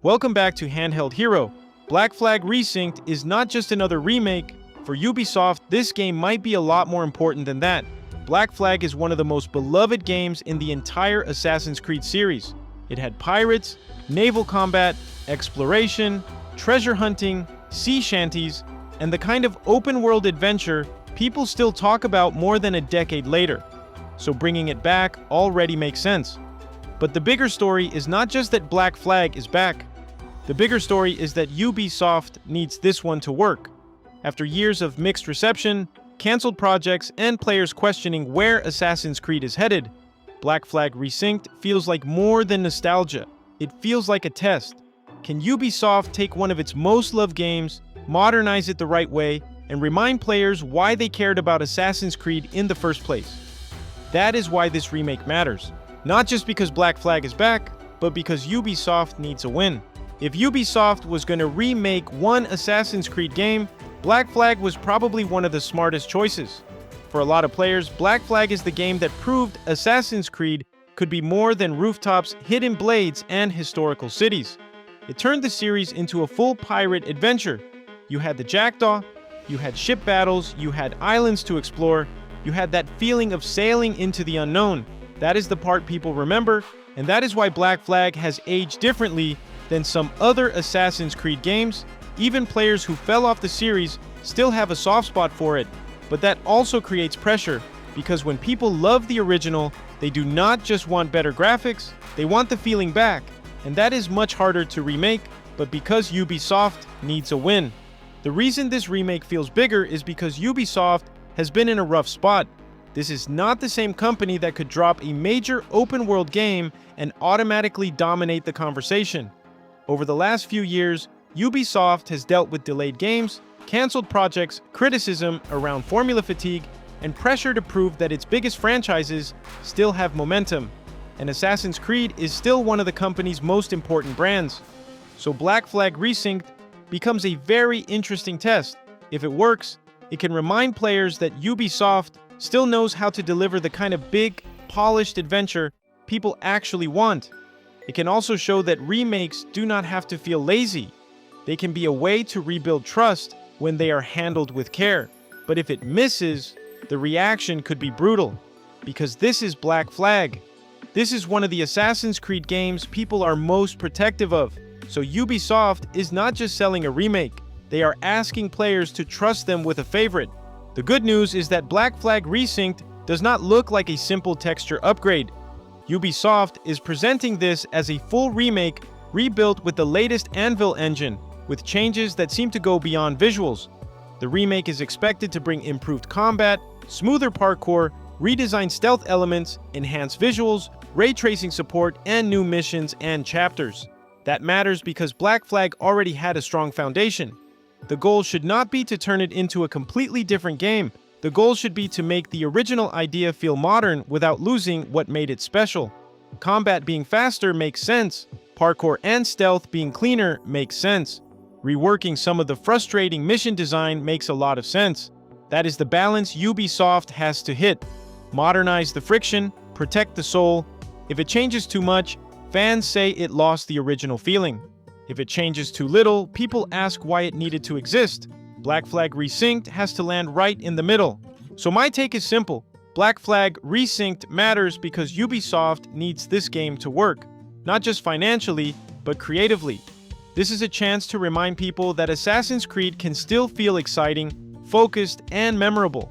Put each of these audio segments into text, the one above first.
Welcome back to Handheld Hero. Black Flag Resynced is not just another remake. For Ubisoft, this game might be a lot more important than that. Black Flag is one of the most beloved games in the entire Assassin's Creed series. It had pirates, naval combat, exploration, treasure hunting, sea shanties, and the kind of open-world adventure people still talk about more than a decade later. So bringing it back already makes sense. But the bigger story is not just that Black Flag is back. The bigger story is that Ubisoft needs this one to work. After years of mixed reception, cancelled projects, and players questioning where Assassin's Creed is headed, Black Flag Resynced feels like more than nostalgia. It feels like a test. Can Ubisoft take one of its most loved games, modernize it the right way, and remind players why they cared about Assassin's Creed in the first place? That is why this remake matters. Not just because Black Flag is back, but because Ubisoft needs a win. If Ubisoft was going to remake one Assassin's Creed game, Black Flag was probably one of the smartest choices. For a lot of players, Black Flag is the game that proved Assassin's Creed could be more than rooftops, hidden blades, and historical cities. It turned the series into a full pirate adventure. You had the Jackdaw, you had ship battles, you had islands to explore, you had that feeling of sailing into the unknown. That is the part people remember, and that is why Black Flag has aged differently than some other Assassin's Creed games. Even players who fell off the series still have a soft spot for it, but that also creates pressure, because when people love the original, they do not just want better graphics, they want the feeling back, and that is much harder to remake, but because Ubisoft needs a win. The reason this remake feels bigger is because Ubisoft has been in a rough spot. This is not the same company that could drop a major open-world game and automatically dominate the conversation. Over the last few years, Ubisoft has dealt with delayed games, cancelled projects, criticism around formula fatigue, and pressure to prove that its biggest franchises still have momentum. And Assassin's Creed is still one of the company's most important brands. So Black Flag Resynced becomes a very interesting test. If it works, it can remind players that Ubisoft still knows how to deliver the kind of big, polished adventure people actually want. It can also show that remakes do not have to feel lazy. They can be a way to rebuild trust when they are handled with care. But if it misses, the reaction could be brutal. Because this is Black Flag. This is one of the Assassin's Creed games people are most protective of. So Ubisoft is not just selling a remake. They are asking players to trust them with a favorite. The good news is that Black Flag Resynced does not look like a simple texture upgrade. Ubisoft is presenting this as a full remake rebuilt with the latest Anvil engine, with changes that seem to go beyond visuals. The remake is expected to bring improved combat, smoother parkour, redesigned stealth elements, enhanced visuals, ray tracing support, and new missions and chapters. That matters because Black Flag already had a strong foundation. The goal should not be to turn it into a completely different game. The goal should be to make the original idea feel modern without losing what made it special. Combat being faster makes sense. Parkour and stealth being cleaner makes sense. Reworking some of the frustrating mission design makes a lot of sense. That is the balance Ubisoft has to hit. Modernize the friction, protect the soul. If it changes too much, fans say it lost the original feeling. If it changes too little, people ask why it needed to exist. Black Flag Resynced has to land right in the middle. So my take is simple. Black Flag Resynced matters because Ubisoft needs this game to work. Not just financially, but creatively. This is a chance to remind people that Assassin's Creed can still feel exciting, focused, and memorable.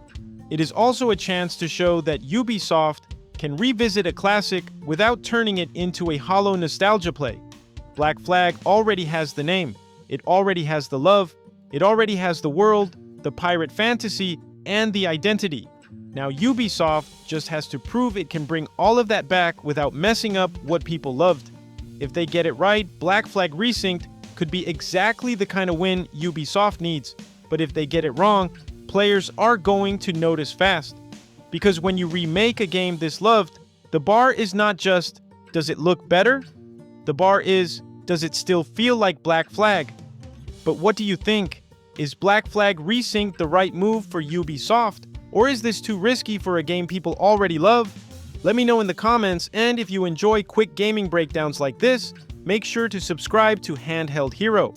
It is also a chance to show that Ubisoft can revisit a classic without turning it into a hollow nostalgia play. Black Flag already has the name. It already has the love. It already has the world, the pirate fantasy, and the identity. Now Ubisoft just has to prove it can bring all of that back without messing up what people loved. If they get it right, Black Flag Resynced could be exactly the kind of win Ubisoft needs. But if they get it wrong, players are going to notice fast. Because when you remake a game this loved, the bar is not just, does it look better? The bar is, does it still feel like Black Flag? But what do you think? Is Black Flag Resynced the right move for Ubisoft? Or is this too risky for a game people already love? Let me know in the comments, and if you enjoy quick gaming breakdowns like this, make sure to subscribe to Handheld Hero.